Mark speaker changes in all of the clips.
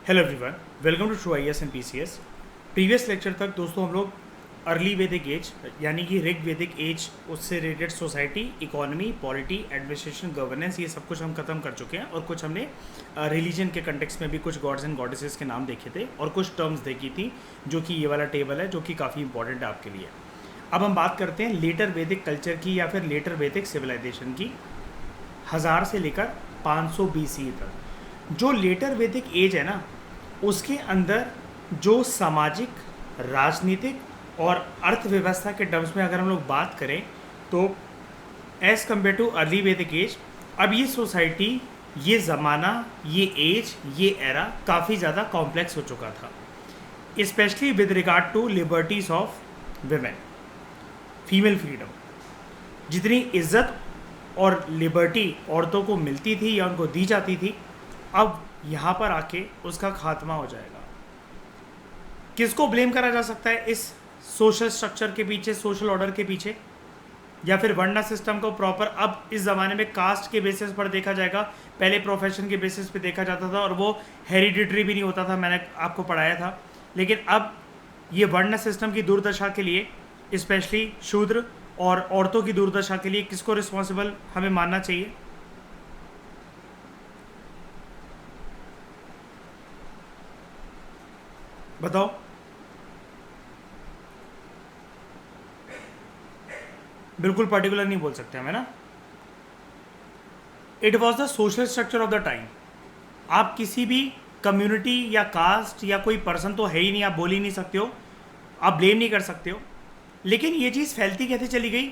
Speaker 1: Hello everyone, welcome to True IAS and PCS. Previous lecture तक दोस्तों हम लोग अर्ली वैदिक एज यानी कि ऋग वैदिक एज, उससे related society, economy, polity, administration, governance, ये सब कुछ हम खत्म कर चुके हैं। और कुछ हमने रिलीजन के कंटेक्स्ट में भी कुछ गॉड्स एंड गॉडेसेस के नाम देखे थे और कुछ टर्म्स देखी थी, जो कि ये वाला टेबल है, जो कि काफ़ी इंपॉर्टेंट है आपके लिए। अब हम बात करते हैं लेटर वैदिक कल्चर की या फिर लेटर वैदिक सिविलाइजेशन की, 1000 से लेकर 500 BC तक। जो लेटर वैदिक एज है ना, उसके अंदर जो सामाजिक, राजनीतिक और अर्थव्यवस्था के टर्म्स में अगर हम लोग बात करें तो एज़ कम्पेयर टू अर्ली वैदिक एज, अब ये सोसाइटी, ये ज़माना, ये एज, ये एरा काफ़ी ज़्यादा कॉम्प्लेक्स हो चुका था, specially with regard to liberties of women, female freedom. जितनी इज्जत और लिबर्टी औरतों को मिलती थी या उनको दी जाती थी, अब यहाँ पर आके उसका खात्मा हो जाएगा। किसको ब्लेम करा जा सकता है इस सोशल स्ट्रक्चर के पीछे, सोशल ऑर्डर के पीछे, या फिर वर्णा सिस्टम को प्रॉपर अब इस ज़माने में कास्ट के बेसिस पर देखा जाएगा। पहले प्रोफेशन के बेसिस पे देखा जाता था और वो हेरिडिटरी भी नहीं होता था, मैंने आपको पढ़ाया था। लेकिन अब ये वर्ण सिस्टम की दुर्दशा के लिए, स्पेशली शूद्र और औरतों की दुर्दशा के लिए, किसको रिस्पॉन्सिबल हमें मानना चाहिए? बताओ। बिल्कुल पर्टिकुलर नहीं बोल सकते हमें ना। It was the social structure of the time. आप किसी भी कम्युनिटी या कास्ट या कोई पर्सन तो है ही नहीं, आप बोल ही नहीं सकते हो, आप ब्लेम नहीं कर सकते हो। लेकिन ये चीज़ फैलती कैसे चली गई?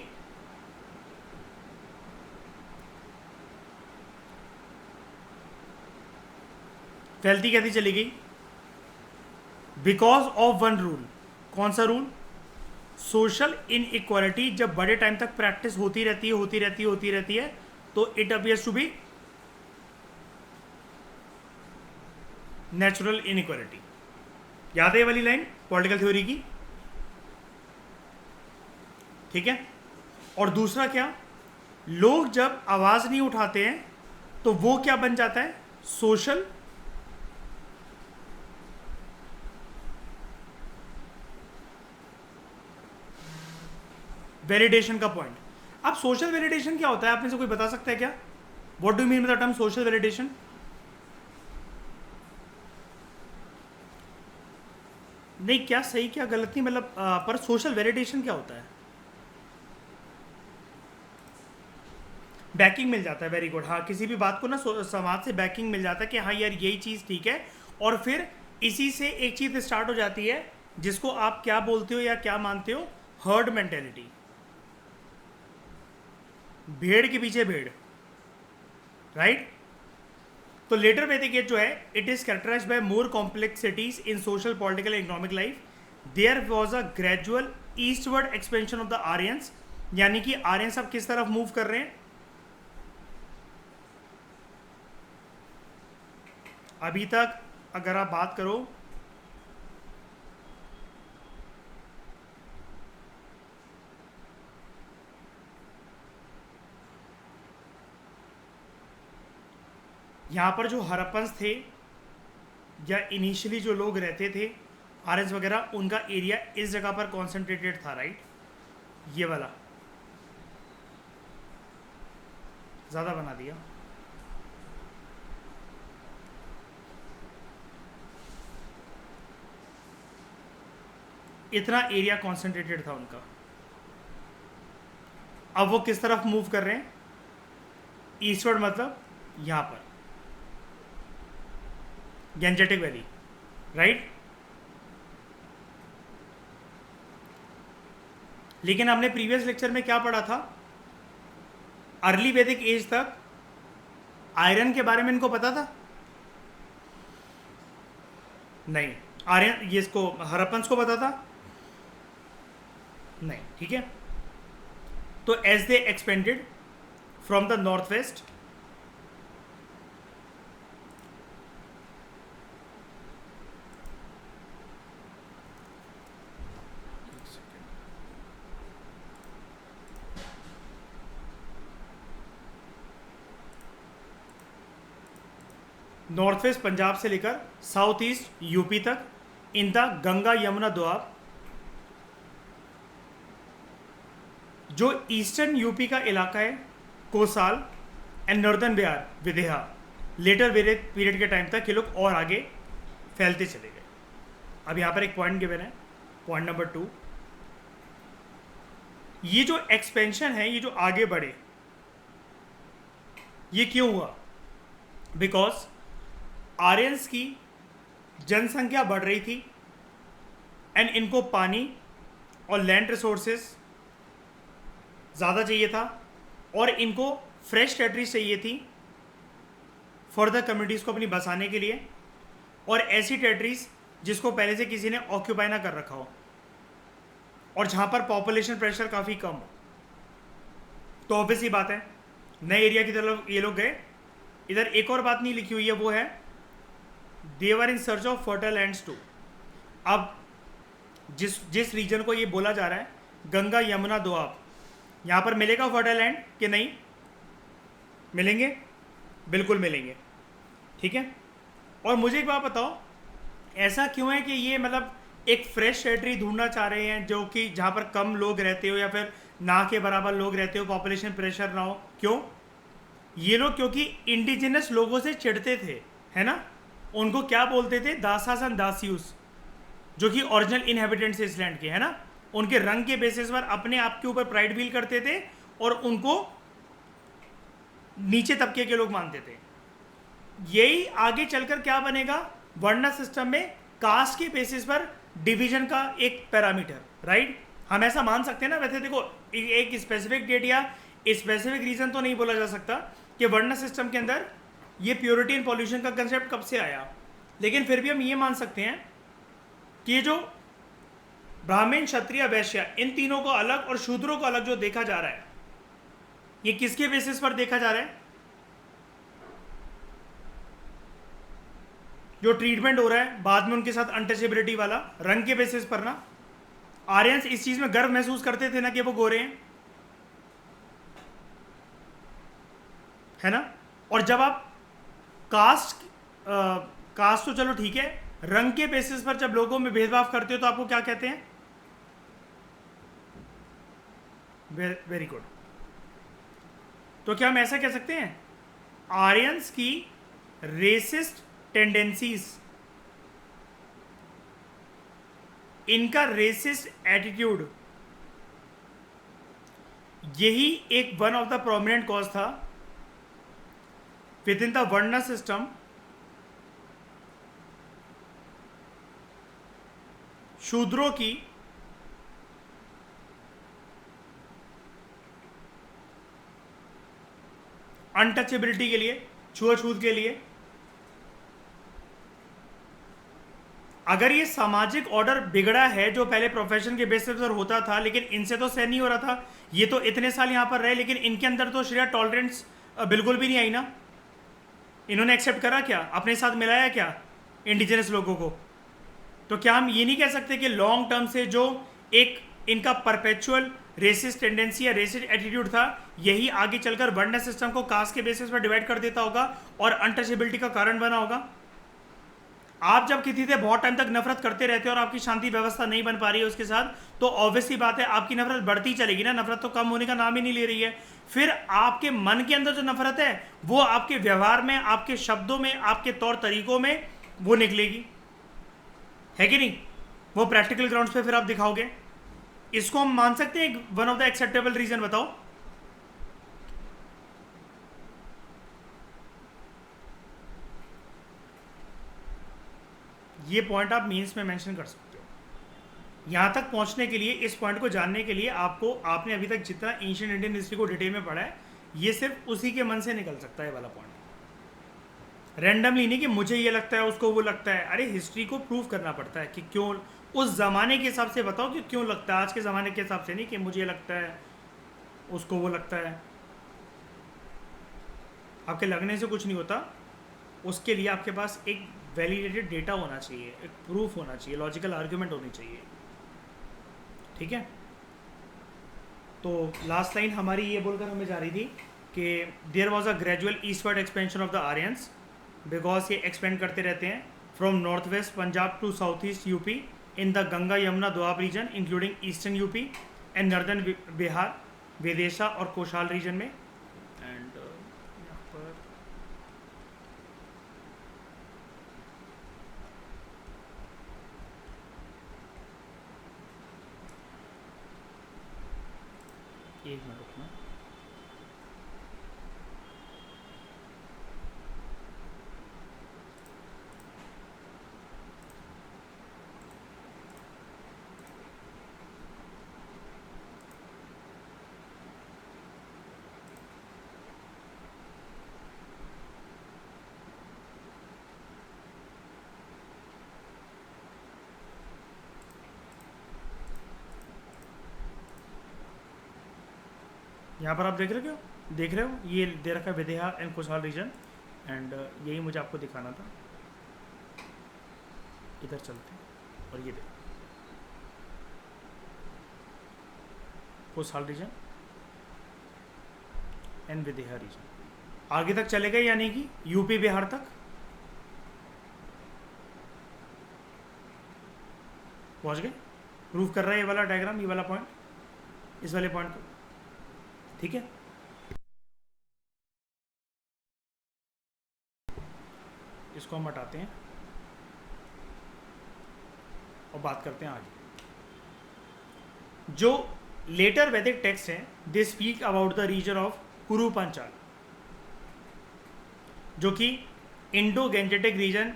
Speaker 1: फैलती कैसे चली गई? Because of one rule. कौन सा रूल? सोशल इनइक्वालिटी जब बड़े टाइम तक प्रैक्टिस होती रहती है, होती रहती है, तो it appears to be natural inequality. याद है ये वाली लाइन पॉलिटिकल थ्योरी की? ठीक है। और दूसरा क्या, लोग जब आवाज नहीं उठाते हैं तो वो क्या बन जाता है? सोशल वैलिडेशन का पॉइंट। अब सोशल वैलिडेशन क्या होता है, आप में से कोई बता सकता है क्या? What do mean by the term social validation? नहीं, क्या सही क्या गलत नहीं, मतलब पर सोशल वैलिडेशन क्या होता है? बैकिंग मिल जाता है, वेरी गुड। हाँ, किसी भी बात को ना समाज से बैकिंग मिल जाता है कि हाँ यार यही चीज़ ठीक है, और फिर इसी से एक चीज़ स्टार्ट हो जाती है जिसको आप क्या बोलते हो या क्या मानते हो? Herd mentality. भेड़ के पीछे भेड़, राइट? तो लेटर वैदिक एज जो है, it is characterize by more complexities in social, political, economic life. There was a gradual eastward expansion of the Aryans, यानी कि आर्यंस अब किस तरफ मूव कर रहे हैं? अभी तक अगर आप बात करो, यहाँ पर जो हरप्पन्स थे या इनिशियली जो लोग रहते थे, आर्यंस वगैरह, उनका एरिया इस जगह पर कॉन्सेंट्रेटेड था, राइट? ये वाला ज़्यादा बना दिया। इतना एरिया कॉन्सेंट्रेटेड था उनका। अब वो किस तरफ मूव कर रहे हैं? ईस्टवर्ड, मतलब यहाँ पर गैंजेटिक वैली, राइट? लेकिन हमने प्रीवियस लेक्चर में क्या पढ़ा था? अर्ली वैदिक एज तक आयरन के बारे में इनको पता था? नहीं। आर्यन, ये इसको हरप्पन्स को पता था? नहीं, ठीक है। तो as they expanded from the north west, north west Punjab से लेकर साउथ ईस्ट यूपी तक इन द गंगा यमुना दोआब। जो ईस्टर्न यूपी का इलाका है Kosala and northern Bihar Videha, later period के टाइम तक ये लोग और आगे फैलते चले गए। अब यहाँ पर एक पॉइंट गिवन है, पॉइंट नंबर 2, ये जो एक्सपेंशन है, ये जो आगे बढ़े, ये क्यों हुआ? बिकॉज आर्यंस की जनसंख्या बढ़ रही थी एंड इनको पानी और लैंड रिसोर्सेज ज़्यादा चाहिए था और इनको फ्रेश टेरिटरीज चाहिए थी फॉर द कम्युनिटीज़ को अपनी बसाने के लिए, और ऐसी टेरिटरीज जिसको पहले से किसी ने ऑक्यूपाई ना कर रखा हो और जहाँ पर पॉपुलेशन प्रेशर काफ़ी कम हो। तो ऑब्वियस ही बात है नए एरिया की तरफ ये लोग गए। इधर एक और बात नहीं लिखी हुई है, वो है they were in search of fertile lands too. अब जिस रीजन को ये बोला जा रहा है गंगा यमुना दोआब, यहाँ पर मिलेगा फर्टाइल लैंड कि नहीं? मिलेंगे, बिल्कुल मिलेंगे, ठीक है। और मुझे एक बात बताओ, ऐसा क्यों है कि ये मतलब एक फ्रेश टेरिटरी ढूंढना चाह रहे हैं जो कि जहाँ पर कम लोग रहते हो या फिर ना के बराबर लोग रहते हो, पॉपुलेशन प्रेशर ना हो? क्यों? ये लोग क्योंकि इंडिजिनस लोगों से चिढ़ते थे, है ना। उनको क्या बोलते थे? दासास एंड दासियूस, जो कि ओरिजिनल इनहेबिटेंट्स इस लैंड के, है ना। उनके रंग के बेसिस पर अपने आप के ऊपर प्राइड फील करते थे और उनको नीचे तबके के लोग मानते थे। यही आगे चलकर क्या बनेगा? वर्ण सिस्टम में कास्ट के बेसिस पर डिवीजन का एक पैरामीटर, राइट। हम ऐसा मान सकते हैं ना। वैसे देखो, एक स्पेसिफिक डेट या स्पेसिफिक रीजन तो नहीं बोला जा सकता कि वर्ण सिस्टम के अंदर ये प्योरिटी एंड पॉल्यूशन का कंसेप्ट कब से आया, लेकिन फिर भी हम ये मान सकते हैं कि ये जो ब्राह्मण, क्षत्रिय, वैश्य, इन तीनों को अलग और शूद्रों को अलग जो देखा जा रहा है, ये किसके बेसिस पर देखा जा रहा है? जो ट्रीटमेंट हो रहा है बाद में उनके साथ अनटचेबिलिटी वाला, रंग के बेसिस पर ना। आर्यंस इस चीज में गर्व महसूस करते थे ना कि वो गोरे हैं, है ना। और जब आप कास्ट तो चलो ठीक है, रंग के बेसिस पर जब लोगों में भेदभाव करते हो तो आपको क्या कहते हैं? Very good. तो क्या हम ऐसा कह सकते हैं आर्यंस की रेसिस्ट टेंडेंसीज, इनका रेसिस्ट एटीट्यूड, यही एक one of the prominent cause था विद इन द वर्ण सिस्टम शूद्रों की अनटचेबिलिटी के लिए, छुआछूत के लिए। अगर ये सामाजिक ऑर्डर बिगड़ा है जो पहले प्रोफेशन के बेसिस पर होता था, लेकिन इनसे तो सहन नहीं हो रहा था, ये तो इतने साल यहाँ पर रहे, लेकिन इनके अंदर तो शरिया टॉलरेंस बिल्कुल भी नहीं आई ना। इन्होंने एक्सेप्ट करा क्या? अपने साथ मिलाया क्या इंडिजिनस लोगों को? तो क्या हम ये नहीं कह सकते कि लॉन्ग टर्म से जो एक इनका परपेचुअल रेसिस्ट टेंडेंसी या रेसिस्ट एटीट्यूड था, यही आगे चलकर वर्ण सिस्टम को कास्ट के बेसिस पर डिवाइड कर देता होगा और अनटचेबिलिटी का कारण बना होगा? आप जब किसी से बहुत टाइम तक नफरत करते रहते हो और आपकी शांति व्यवस्था नहीं बन पा रही है उसके साथ, तो ऑब्वियसली बात है आपकी नफरत बढ़ती चलेगी ना। नफरत तो कम होने का नाम ही नहीं ले रही है। फिर आपके मन के अंदर जो नफरत है वो आपके व्यवहार में, आपके शब्दों में, आपके तौर तरीकों में वो निकलेगी, है कि नहीं? वो प्रैक्टिकल ग्राउंड्स पे फिर आप दिखाओगे। इसको हम मान सकते हैं one of the acceptable reason? बताओ। ये पॉइंट आप मीन्स में मेंशन कर सकते हो। यहाँ तक पहुँचने के लिए, इस पॉइंट को जानने के लिए आपने अभी तक जितना एंशिएंट इंडियन हिस्ट्री को डिटेल में पढ़ा है, ये सिर्फ उसी के मन से निकल सकता है वाला पॉइंट। रैंडमली नहीं कि मुझे ये लगता है उसको वो लगता है। अरे हिस्ट्री को प्रूव करना पड़ता है कि क्यों, उस ज़माने के हिसाब से बताओ कि क्यों लगता है। आज के ज़माने के हिसाब से नहीं कि मुझे लगता है उसको वो लगता है। आपके लगने से कुछ नहीं होता, उसके लिए आपके पास एक वैलिडेटेड डेटा होना चाहिए, एक प्रूफ होना चाहिए, लॉजिकल आर्ग्यूमेंट होनी चाहिए, ठीक है। तो लास्ट लाइन हमारी ये बोलकर हमें जा रही थी कि there was a gradual eastward expansion of the Aryans because ये एक्सपेंड करते रहते हैं from north west Punjab to south east UP in the Ganga Yamuna Doab region including eastern UP and northern Bihar Vidisha और कोशाल रीजन में। एंड यहाँ पर एक मिनट रुकना। यहाँ पर आप देख रहे हो ये दे रखा है विदेहा एंड कोसाल रीजन। एंड यही मुझे आपको दिखाना था। इधर चलते हैं और ये देखो कोसाल रीजन एंड विदेहा रीजन आगे तक चले गए, यानी कि यूपी बिहार तक पहुंच गए। प्रूव कर रहा है ये वाला डायग्राम, ये वाला पॉइंट, इस वाले पॉइंट को, ठीक है। इसको हम हटाते हैं और बात करते हैं आगे। जो लेटर वैदिक टेक्स्ट हैं they speak about the region of Kuru Panchal, जो कि इंडो गैंजेटिक रीजन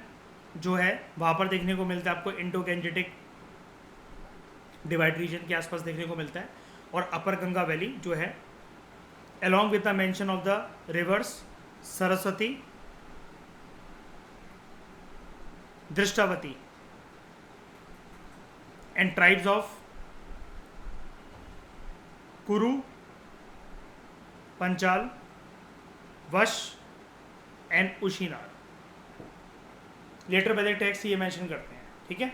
Speaker 1: जो है वहां पर देखने को मिलता है आपको। इंडो गैंजेटिक डिवाइड रीजन के आसपास देखने को मिलता है। और अपर गंगा वैली जो है along with the mention of the rivers Saraswati, Drishtavati and tribes of Kuru, Panchal, Vash and Ushinar later Vedic texts ये मेंशन करते हैं, ठीक है।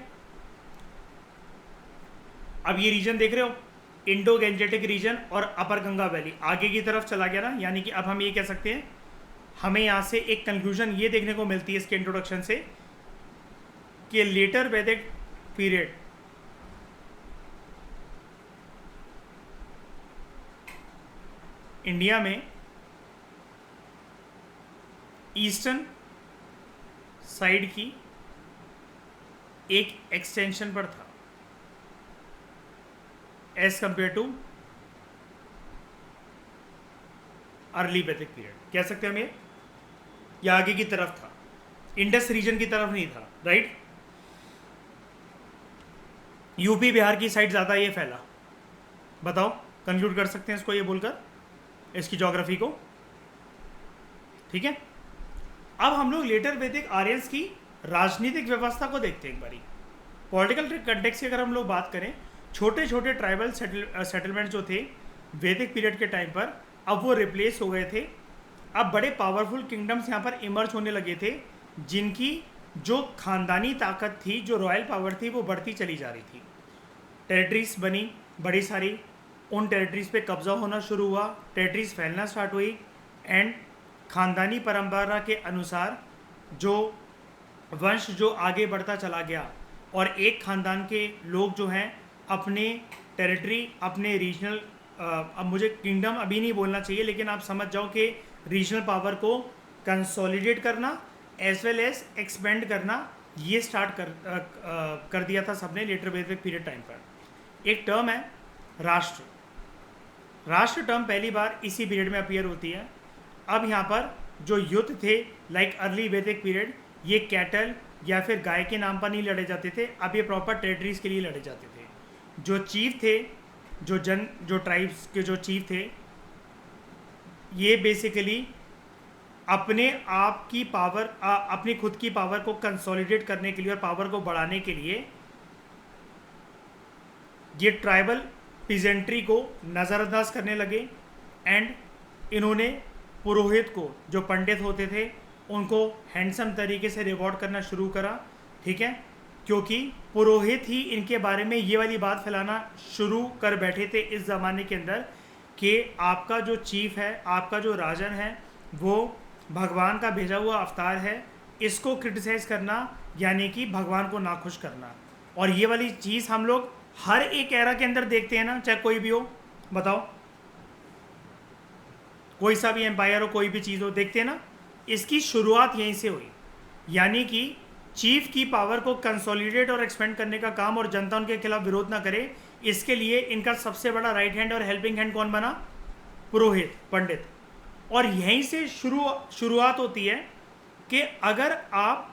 Speaker 1: अब ये रीजन देख रहे हो, इंडो गैंजेटिक रीजन और अपर गंगा वैली आगे की तरफ चला गया ना, यानी कि अब हम ये कह सकते हैं, हमें यहाँ से एक कंक्लूजन ये देखने को मिलती है इसके इंट्रोडक्शन से कि लेटर वैदिक पीरियड इंडिया में ईस्टर्न साइड की एक एक्सटेंशन पर था एज कंपेयर टू अर्ली वैदिक पीरियड। कह सकते हैं हम ये आगे की तरफ था, इंडस रीजन की तरफ नहीं था, राइट। यूपी बिहार की साइड ज़्यादा ये फैला। बताओ, कंक्लूड कर सकते हैं इसको ये बोलकर, इसकी ज्योग्राफी को, ठीक है। अब हम लोग लेटर वैदिक आर्यंस की राजनीतिक व्यवस्था को देखते हैं एक बारी। पॉलिटिकल कंटेक्स्ट की अगर हम लोग बात करें, छोटे छोटे ट्राइबल सेटलमेंट जो थे वैदिक पीरियड के टाइम पर, अब वो रिप्लेस हो गए थे। अब बड़े पावरफुल किंगडम्स यहाँ पर इमर्ज होने लगे थे, जिनकी जो खानदानी ताकत थी, जो रॉयल पावर थी, वो बढ़ती चली जा रही थी। टेरिटरीज बनी बड़ी सारी, उन टेरिटरीज पे कब्जा होना शुरू हुआ, टेरिटरीज फैलना स्टार्ट हुई। एंड खानदानी परंपरा के अनुसार जो वंश जो आगे बढ़ता चला गया, और एक खानदान के लोग जो हैं अपने टेरिटरी, अपने रीजनल, अब मुझे किंगडम अभी नहीं बोलना चाहिए, लेकिन आप समझ जाओ कि रीजनल पावर को कंसोलिडेट करना एज वेल एज एक्सपेंड करना, ये स्टार्ट कर दिया था सबने लेटर वैदिक पीरियड टाइम पर। एक टर्म है राष्ट्र। राष्ट्र टर्म पहली बार इसी पीरियड में अपीयर होती है। अब यहाँ पर जो युद्ध थे लाइक अर्ली वैदिक पीरियड, ये कैटल या फिर गाय के नाम पर नहीं लड़े जाते थे, अब ये प्रॉपर टेरिटरीज के लिए लड़े जाते थे। जो चीफ थे, जो ट्राइब्स के जो चीफ थे, ये बेसिकली अपने आप की पावर, अपनी खुद की पावर को कंसोलिडेट करने के लिए और पावर को बढ़ाने के लिए ये ट्राइबल पिजेंट्री को नज़रअंदाज करने लगे। एंड इन्होंने पुरोहित को, जो पंडित होते थे, उनको हैंडसम तरीके से रिवॉर्ड करना शुरू करा, ठीक है, क्योंकि पुरोहित ही इनके बारे में ये वाली बात फैलाना शुरू कर बैठे थे इस ज़माने के अंदर कि आपका जो चीफ है, आपका जो राजन है, वो भगवान का भेजा हुआ अवतार है, इसको क्रिटिसाइज करना यानी कि भगवान को नाखुश करना। और ये वाली चीज़ हम लोग हर एक एरा के अंदर देखते हैं ना, चाहे कोई भी हो, बताओ, कोई सा भी एम्पायर हो, कोई भी चीज़ हो, देखते हैं ना। इसकी शुरुआत यहीं से हुई, यानी कि चीफ की पावर को कंसोलिडेट और एक्सपेंड करने का काम, और जनता उनके खिलाफ विरोध ना करे, इसके लिए इनका सबसे बड़ा राइट हैंड और हेल्पिंग हैंड कौन बना? पुरोहित, पंडित। और यहीं से शुरुआत होती है कि अगर आप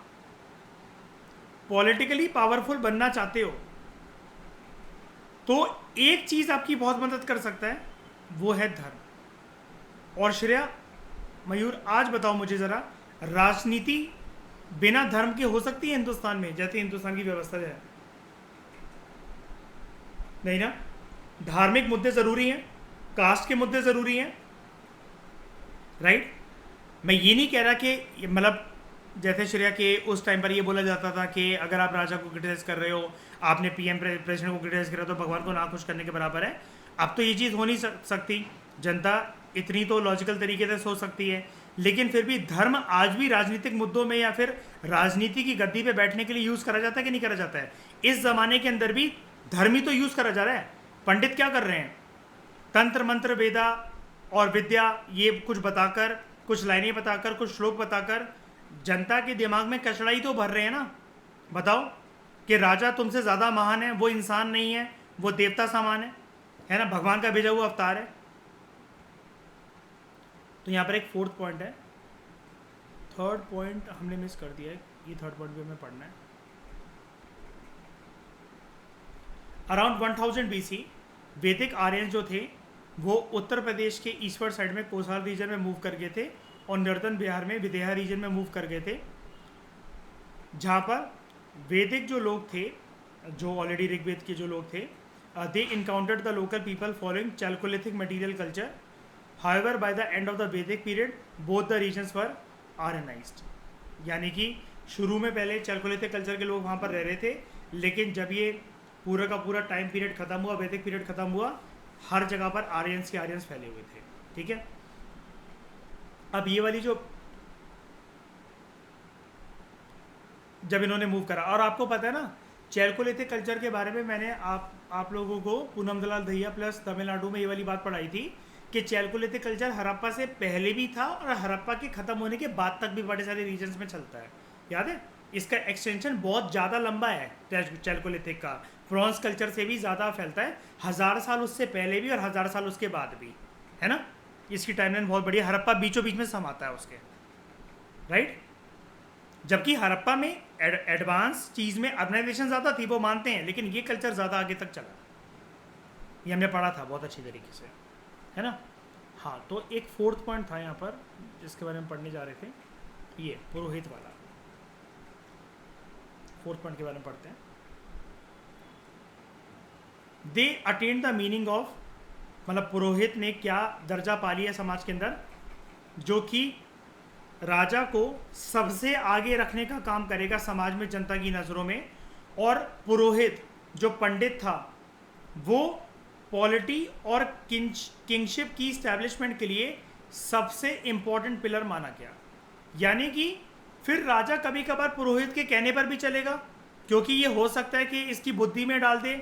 Speaker 1: पॉलिटिकली पावरफुल बनना चाहते हो तो एक चीज आपकी बहुत मदद कर सकता है, वो है धर्म। और श्रेया, मयूर, आज बताओ मुझे जरा, राजनीति बिना धर्म के हो सकती है हिंदुस्तान में, जैसे हिंदुस्तान की व्यवस्था है? नहीं ना। धार्मिक मुद्दे जरूरी हैं, कास्ट के मुद्दे जरूरी हैं, राइट। मैं ये नहीं कह रहा कि मतलब जैसे श्रेया के उस टाइम पर ये बोला जाता था कि अगर आप राजा को क्रिटिसाइज कर रहे हो, आपने पीएम प्रेसिडेंट को क्रिटिसाइज कर रहे हो, तो भगवान को नाखुश करने के बराबर है। अब तो ये चीज़ हो नहीं सकती, जनता इतनी तो लॉजिकल तरीके से सोच सकती है। लेकिन फिर भी धर्म आज भी राजनीतिक मुद्दों में या फिर राजनीति की गद्दी पे बैठने के लिए यूज़ करा जाता है कि नहीं करा जाता है? इस ज़माने के अंदर भी धर्म ही तो यूज़ करा जा रहा है। पंडित क्या कर रहे हैं? तंत्र मंत्र वेदा और विद्या ये कुछ बताकर, कुछ लाइनें बताकर, कुछ श्लोक बताकर जनता के दिमाग में कचड़ाई तो भर रहे हैं ना। बताओ कि राजा तुमसे ज़्यादा महान है, वो इंसान नहीं है, वो देवता समान है ना, भगवान का भेजा हुआ अवतार है। तो यहाँ पर एक फोर्थ पॉइंट है, थर्ड पॉइंट हमने मिस कर दिया है, ये थर्ड पॉइंट भी हमें पढ़ना है। अराउंड 1000 BC वैदिक आर्यन जो थे वो उत्तर प्रदेश के ईस्टवर्ड साइड में कोसार रीजन में मूव कर गए थे, और नॉर्दर्न बिहार में विदेहा रीजन में मूव कर गए थे, जहाँ पर वैदिक जो लोग थे, जो ऑलरेडी ऋग्वेद के जो लोग थे, they encountered the local people following chalcolithic material culture. However by the end of the Vedic period both the regions were Aryanised. यानी कि शुरू में पहले चैल्कोलिथिक कल्चर के लोग वहाँ पर रह रहे थे, लेकिन जब ये पूरा का पूरा टाइम पीरियड खत्म हुआ, वैदिक पीरियड खत्म हुआ, हर जगह पर आर्यंस के आर्यंस फैले हुए थे। ठीक है। अब ये वाली जो जब इन्होंने मूव करा, और आपको पता है ना चैल्कोलिथिक कल्चर के बारे में मैंने आप लोगों को पूनम दलाल दहिया प्लस तमिलनाडु में ये वाली बात पढ़ाई थी कि चैल्कोलिथिक कल्चर हड़प्पा से पहले भी था और हड़प्पा के खत्म होने के बाद तक भी बड़े सारे रीजन्स में चलता है। याद है? इसका एक्सटेंशन बहुत ज़्यादा लंबा है चैल्कोलिथिक का, ब्रॉन्ज कल्चर से भी ज़्यादा फैलता है, 1000 साल उससे पहले भी और 1000 साल उसके बाद भी, है ना। इसकी टाइमलाइन बहुत बड़ी है, हड़प्पा बीचों बीच में समाता है उसके, राइट। जबकि हड़प्पा में एडवांस चीज़ में अर्गनाइजेशन ज़्यादा थी, वो मानते हैं, लेकिन ये कल्चर ज़्यादा आगे तक चला, ये हमने पढ़ा था बहुत अच्छी तरीके से, है ना। हाँ, तो एक फोर्थ पॉइंट था यहाँ पर जिसके बारे में पढ़ने जा रहे थे, ये पुरोहित वाला। फोर्थ पॉइंट के बारे में पढ़ते हैं। They attend the meaning of, मतलब पुरोहित ने क्या दर्जा पा लिया समाज के अंदर, जो कि राजा को सबसे आगे रखने का काम करेगा समाज में जनता की नज़रों में। और पुरोहित जो पंडित था वो पॉलिटी और किंगशिप की इस्टेब्लिशमेंट के लिए सबसे इम्पोर्टेंट पिलर माना गया। यानी कि फिर राजा कभी कभार पुरोहित के कहने पर भी चलेगा, क्योंकि ये हो सकता है कि इसकी बुद्धि में डाल दे।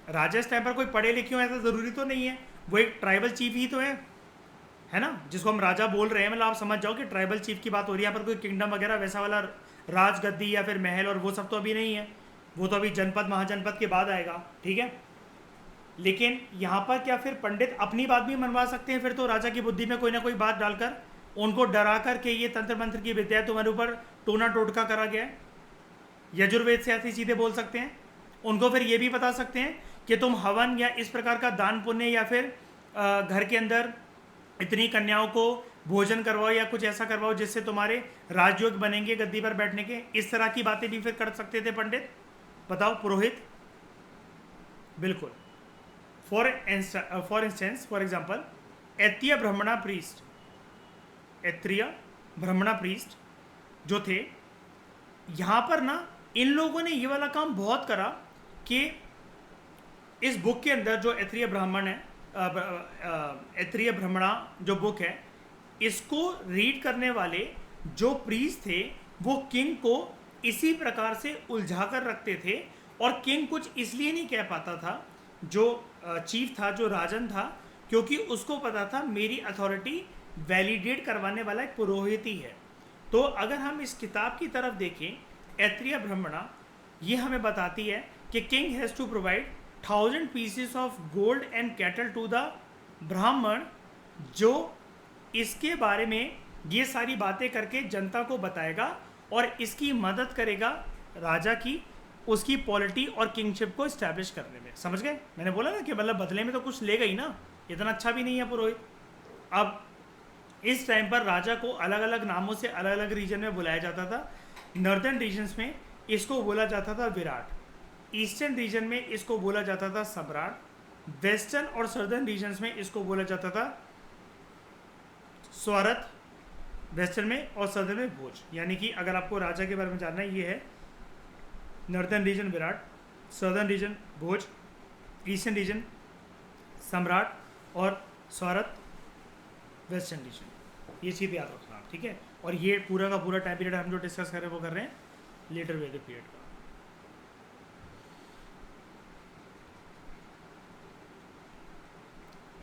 Speaker 1: राजा इस टाइम पर कोई पढ़े लिखे हो ऐसा ज़रूरी तो नहीं है, वो एक ट्राइबल चीफ ही तो है ना, जिसको हम राजा बोल रहे हैं। मतलब आप समझ जाओ कि ट्राइबल चीफ की बात हो रही है यहाँ पर, कोई किंगडम वगैरह वैसा वाला राजगद्दी या फिर महल और वो सब तो अभी नहीं है, वो तो अभी जनपद महाजनपद के बाद आएगा। ठीक है। लेकिन यहाँ पर क्या फिर पंडित अपनी बात भी मनवा सकते हैं? फिर तो राजा की बुद्धि में कोई ना कोई बात डालकर उनको डरा कर के ये तंत्र मंत्र की विद्या तुम्हारे ऊपर टोना टोटका करा गया है, यजुर्वेद से ऐसे सीधे बोल सकते हैं। उनको फिर ये भी बता सकते हैं कि तुम हवन या इस प्रकार का दान पुण्य या फिर घर के अंदर इतनी कन्याओं को भोजन करवाओ या कुछ ऐसा करवाओ जिससे तुम्हारे राजयोग बनेंगे गद्दी पर बैठने के। इस तरह की बातें भी फिर कर सकते थे पंडित। बताओ, पुरोहित। बिल्कुल। फॉर एग्जाम्पल एत्रीय ब्राह्मणा प्रीस्ट जो थे, यहाँ पर ना इन लोगों ने ये वाला काम बहुत करा कि इस बुक के अंदर जो एत्रीय ब्राह्मणा जो बुक है, इसको रीड करने वाले जो प्रीस्ट थे वो किंग को इसी प्रकार से उलझा कर रखते थे, और किंग कुछ इसलिए नहीं कह पाता था, जो चीफ था, जो राजन था, क्योंकि उसको पता था मेरी अथॉरिटी वैलिडेट करवाने वाला एक पुरोहित ही है। तो अगर हम इस किताब की तरफ देखें, ऐत्रेय ब्राह्मणा, ये हमें बताती है कि king has to provide 1000 pieces of gold and cattle to the Brahmin, जो इसके बारे में ये सारी बातें करके जनता को बताएगा और इसकी मदद करेगा राजा की, उसकी पॉलिटी और किंगशिप को इस्टेब्लिश करने में। समझ गए? मैंने बोला ना कि मतलब बदले में तो कुछ लेगा ही ना, इतना अच्छा भी नहीं है पुरोहित। अब इस टाइम पर राजा को अलग अलग नामों से अलग अलग रीजन में बुलाया जाता था। नॉर्दर्न रीजन्स में इसको बोला जाता था विराट, ईस्टर्न रीजन में इसको बोला जाता था सम्राट, वेस्टर्न और सदर्न रीजन्स में इसको बोला जाता था स्वरथ, वेस्टर्न में, और सदर्न में भोज। यानी कि अगर आपको राजा के बारे में जानना है, ये है northern region Virat, southern region Bhoj, eastern region Samrat, और स्वरथ वेस्टर्न रीजन। ये चीज़ याद रखना, ठीक है? और ये पूरा का पूरा टाइम पीरियड हम जो डिस्कस कर रहे हैं वो कर रहे हैं लेटर वैदिक पीरियड का।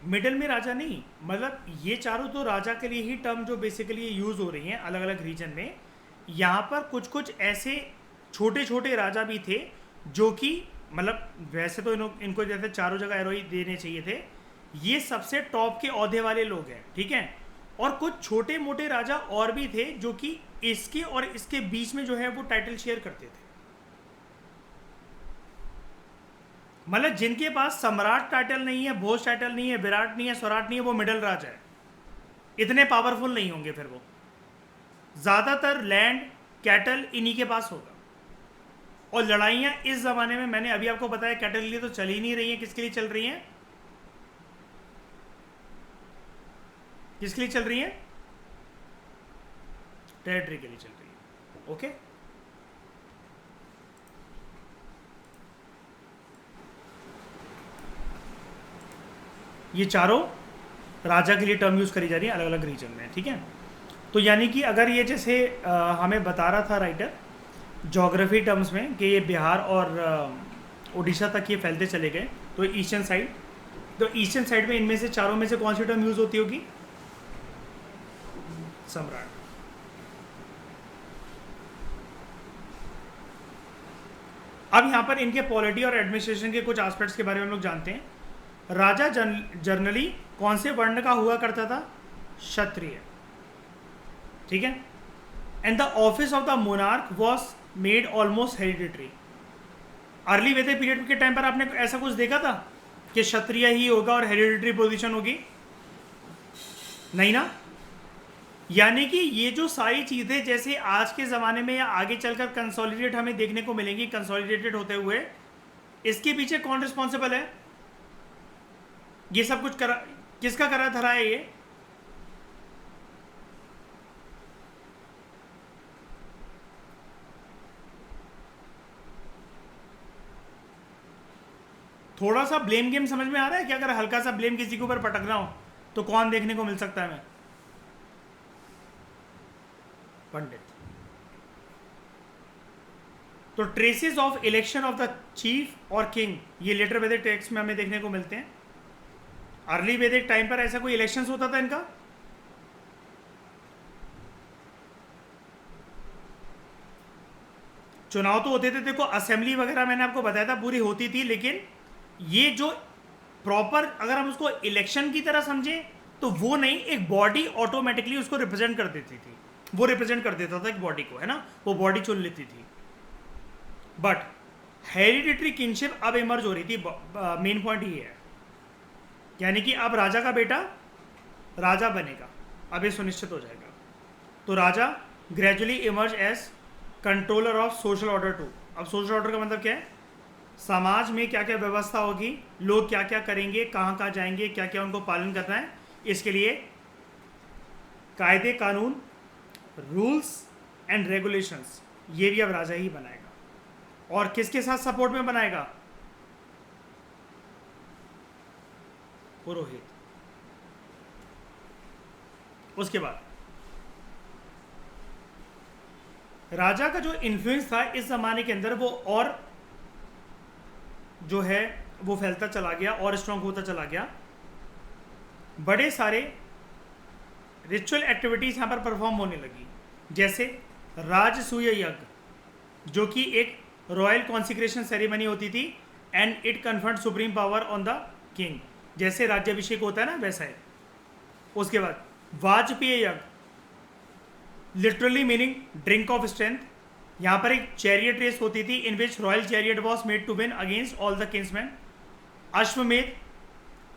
Speaker 1: मिडल में राजा नहीं, मतलब ये चारों तो राजा के लिए ही टर्म जो बेसिकली यूज़ हो रही हैं अलग अलग रीजन में। यहाँ पर कुछ कुछ ऐसे छोटे छोटे राजा भी थे जो कि मतलब वैसे तो इनको जैसे चारों जगह एरो ही देने चाहिए थे, ये सबसे टॉप के औहदे वाले लोग हैं, ठीक है? और कुछ छोटे मोटे राजा और भी थे जो कि इसके और इसके बीच में जो है वो टाइटल शेयर करते थे। मतलब जिनके पास सम्राट टाइटल नहीं है, भोज टाइटल नहीं है, विराट नहीं है, स्वराट नहीं है, वो मिडल राजा है। इतने पावरफुल नहीं होंगे फिर वो। ज़्यादातर लैंड कैटल इन्हीं के पास होगा। और लड़ाइयाँ इस ज़माने में, मैंने अभी आपको बताया, कैटल के लिए तो चल ही नहीं रही हैं। किसके लिए चल रही हैं? किसके लिए चल रही हैं? टेरिटरी के लिए चल रही है। ओके, ये चारों राजा के लिए टर्म यूज़ करी जा रही है अलग अलग रीजन में, ठीक है? तो यानी कि अगर ये जैसे हमें बता रहा था राइटर ज्योग्राफी टर्म्स में कि ये बिहार और उड़ीसा तक ये फैलते चले गए, तो ईस्टर्न साइड, तो ईस्टर्न साइड में इनमें से चारों में से कौन सी टर्म यूज़ होती होगी? सम्राट। अब यहाँ पर इनके पॉलिटी और एडमिनिस्ट्रेशन के कुछ एस्पेक्ट्स के बारे में हम लोग जानते हैं। राजा जनरली कौन से वर्ण का हुआ करता था? क्षत्रिय, ठीक है? And the office of the monarch was made almost hereditary. Early वैदिक पीरियड के टाइम पर आपने ऐसा कुछ देखा था कि क्षत्रिय ही होगा और हेरिडिटरी पोजीशन होगी? नहीं ना। यानी कि ये जो सारी चीज़ें जैसे आज के ज़माने में या आगे चलकर कंसोलिडेट हमें देखने को मिलेंगी, कंसोलिडेटेड होते हुए, इसके पीछे कौन रिस्पॉन्सिबल है? ये सब कुछ करा, किसका करा धरा है ये? थोड़ा सा ब्लेम गेम समझ में आ रहा है कि अगर हल्का सा ब्लेम किसी के ऊपर पटकना हो तो कौन देखने को मिल सकता है? हमें पंडित। तो traces of election of the chief और किंग, ये लेटर वैदिक टेक्स्ट में हमें देखने को मिलते हैं। अर्ली वैदिक टाइम पर ऐसा कोई इलेक्शंस होता था इनका? चुनाव तो होते थे, देखो असेंबली वगैरह मैंने आपको बताया था पूरी होती थी, लेकिन ये जो प्रॉपर अगर हम उसको इलेक्शन की तरह समझें तो वो नहीं, एक बॉडी ऑटोमेटिकली उसको रिप्रेजेंट कर देती थी, वो रिप्रेजेंट कर देता था एक बॉडी को, है ना? वो बॉडी चुन लेती थी। बट हेरिडिटरी किंगशिप अब इमर्ज हो रही थी। मेन पॉइंट ये है, यानी कि अब राजा का बेटा राजा बनेगा, अब ये सुनिश्चित हो जाएगा। तो raja gradually emerge as controller of social order too. अब सोशल ऑर्डर का मतलब क्या है? समाज में क्या क्या व्यवस्था होगी, लोग क्या क्या करेंगे, कहाँ कहाँ जाएंगे, क्या क्या उनको पालन करना है, इसके लिए कायदे कानून, रूल्स एंड रेगुलेशंस, ये भी अब राजा ही बनाएगा। और किसके साथ सपोर्ट में बनाएगा? पुरोहित। उसके बाद राजा का जो इन्फ्लुएंस था इस ज़माने के अंदर वो और जो है वो फैलता चला गया और स्ट्रॉन्ग होता चला गया। बड़े सारे रिचुअल एक्टिविटीज़ यहाँ पर परफॉर्म होने लगी, जैसे राजसूय यज्ञ जो कि एक रॉयल कॉन्सिक्रेशन सेरेमनी होती थी and it conferred supreme power on the king, जैसे राज्याभिषेक होता है ना वैसा है। उसके बाद Vajapeya yajna literally meaning drink of strength, यहाँ पर एक चैरियट रेस होती थी in which royal chariot was made to win against all the kinsmen. Ashvamedha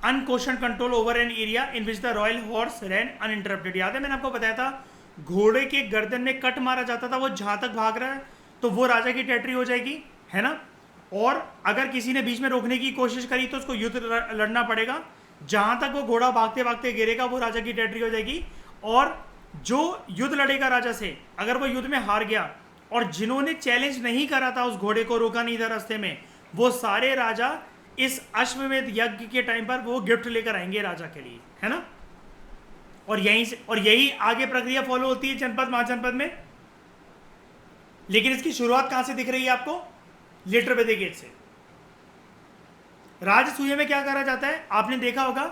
Speaker 1: unquestioned control over an area in which the royal horse ran uninterrupted. याद है मैंने आपको बताया था घोड़े के गर्दन में कट मारा जाता था, वो जहां तक भाग रहा है तो वो राजा की टेरिटरी हो जाएगी, है ना। और अगर किसी ने बीच में रोकने की कोशिश करी तो उसको युद्ध लड़ना पड़ेगा, जहां तक वो घोड़ा भागते भागते गिरेगा वो राजा की टेरिटरी हो जाएगी। और जो युद्ध लड़ेगा राजा से, अगर वो युद्ध में हार गया और जिन्होंने चैलेंज नहीं करा था उस घोड़े को, रोका नहीं था रास्ते में, वो सारे राजा इस अश्वमेध यज्ञ के टाइम पर वो गिफ्ट लेकर आएंगे राजा के लिए, है ना। और यही आगे प्रक्रिया फॉलो होती है जनपद महाजनपद में। लेकिन इसकी शुरुआत कहां से दिख रही है आपको? लेटर वैदिक एज से। राजसूय में क्या करा जाता है आपने देखा होगा,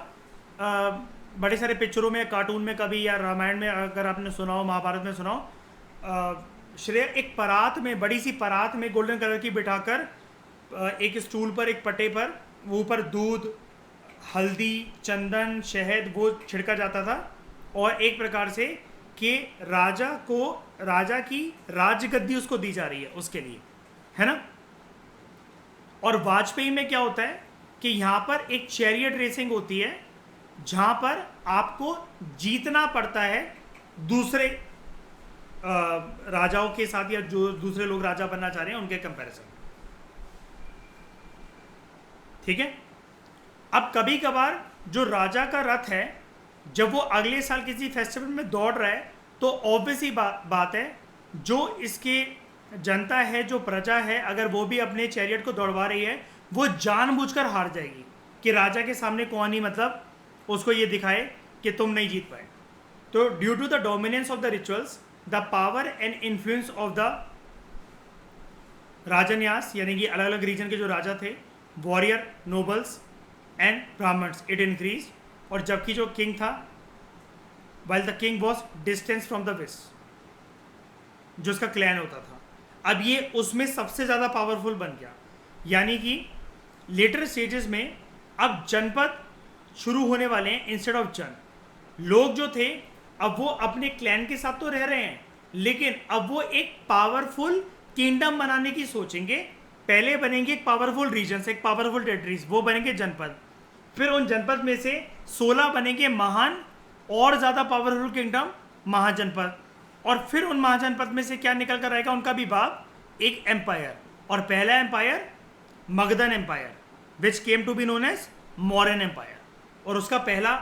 Speaker 1: बड़े सारे पिक्चरों में, कार्टून में कभी, या रामायण में अगर आपने सुना हो, महाभारत में सुना हो, श्रेय एक परात में, बड़ी सी परात में गोल्डन कलर की बिठाकर एक स्टूल पर, एक पट्टे पर, वो ऊपर दूध, हल्दी, चंदन, शहद वो छिड़का जाता था और एक प्रकार से कि राजा की राजगद्दी उसको दी जा रही है उसके लिए, है ना। और वाजपेयी में क्या होता है कि यहाँ पर एक चैरियट रेसिंग होती है जहाँ पर आपको जीतना पड़ता है दूसरे राजाओं के साथ, या जो दूसरे लोग राजा बनना चाह रहे हैं उनके कंपैरिजन, ठीक है। अब कभी कभार जो राजा का रथ है जब वो अगले साल किसी फेस्टिवल में दौड़ रहा है तो ऑब्वियस ही बात है जो इसके जनता है, जो प्रजा है, अगर वो भी अपने चैरियट को दौड़वा रही है वो जानबूझकर हार जाएगी कि राजा के सामने कौन ही मतलब उसको ये दिखाए कि तुम नहीं जीत पाए। तो due to the dominance of the rituals, the power and influence of the Rajanyas, यानी कि अलग अलग रीजन के जो राजा थे, warrior, nobles and Brahmans, it increase. और जबकि जो किंग था, while the king was distance from the west, जो उसका क्लैन होता था, अब ये उसमें सबसे ज़्यादा पावरफुल बन गया। यानी कि लेटर स्टेजेस में अब जनपद शुरू होने वाले हैं इंस्टेड ऑफ जन। लोग जो थे अब वो अपने क्लैन के साथ तो रह रहे हैं, लेकिन अब वो एक पावरफुल किंगडम बनाने की सोचेंगे। पहले बनेंगे एक पावरफुल रीजन, एक पावरफुल टेरिटरीज, वो बनेंगे जनपद। फिर उन जनपद में से 16 बनेंगे महान और ज़्यादा पावरफुल किंगडम, महाजनपद। और फिर उन महाजनपद में से क्या निकल कर आएगा, उनका भी बाप, एक एम्पायर। और पहला empire Magadhan empire, which came to be known as Mauryan empire. और उसका पहला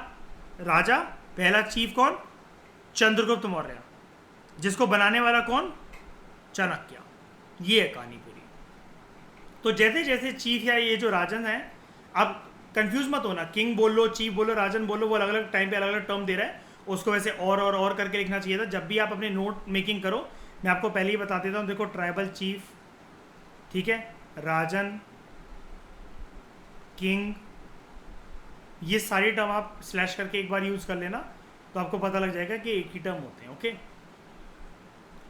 Speaker 1: राजा, पहला चीफ कौन? चंद्रगुप्त मौर्य, जिसको बनाने वाला कौन? चाणक्य। ये है कहानी पूरी। तो जैसे जैसे चीफ या ये जो राजन है, अब कंफ्यूज मत होना, किंग बोल लो, चीफ बोलो, राजन बोलो, वो अलग अलग टाइम पे अलग अलग टर्म दे रहा है, उसको वैसे और करके लिखना चाहिए था। जब भी आप अपने नोट मेकिंग करो, मैं आपको पहले ही बता देता हूँ, देखो ट्राइबल चीफ, ठीक है, राजन, किंग, ये सारी टर्म आप स्लैश करके एक बार यूज कर लेना तो आपको पता लग जाएगा कि एक ही टर्म होते हैं, okay.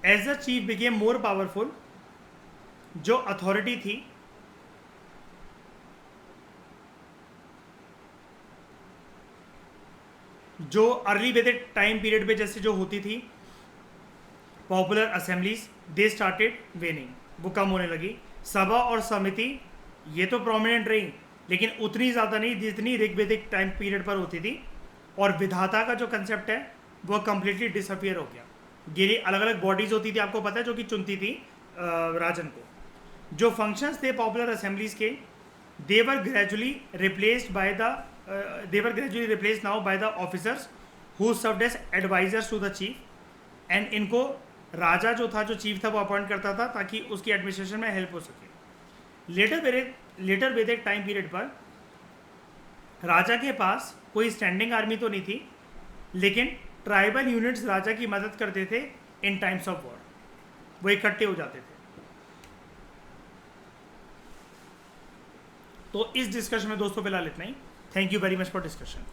Speaker 1: As the chief became more powerful, जो अथॉरिटी थी जो अर्ली वैदिक टाइम पीरियड पे जैसे जो होती थी पॉपुलर असेंबलीज, दे स्टार्टेड वेनिंग, वो कम होने लगी। सभा और समिति ये तो प्रोमिनेंट रही, लेकिन उतनी ज़्यादा नहीं जितनी ऋग्वैदिक टाइम पीरियड पर होती थी। और विधाता का जो कंसेप्ट है वो कम्प्लीटली डिसअपियर हो गया। गिरी अलग अलग बॉडीज़ होती थी, आपको पता है, जो कि चुनती थी राजन को। जो फंक्शंस थे पॉपुलर असेंबलीज के, they were gradually replaced now by the officers who served as advisers to the chief. And इनको राजा जो था, जो चीफ था, वो अपॉइंट करता था ताकि उसकी एडमिनिस्ट्रेशन में हेल्प हो सके। लेटर वैदिक टाइम पीरियड पर राजा के पास कोई स्टैंडिंग आर्मी तो नहीं थी, लेकिन ट्राइबल यूनिट्स राजा की मदद करते थे इन टाइम्स ऑफ वॉर। वो इकट्ठे हो जाते थे। तो इस डिस्कशन में दोस्तों फिलहाल इतना ही। Thank you very much for discussion.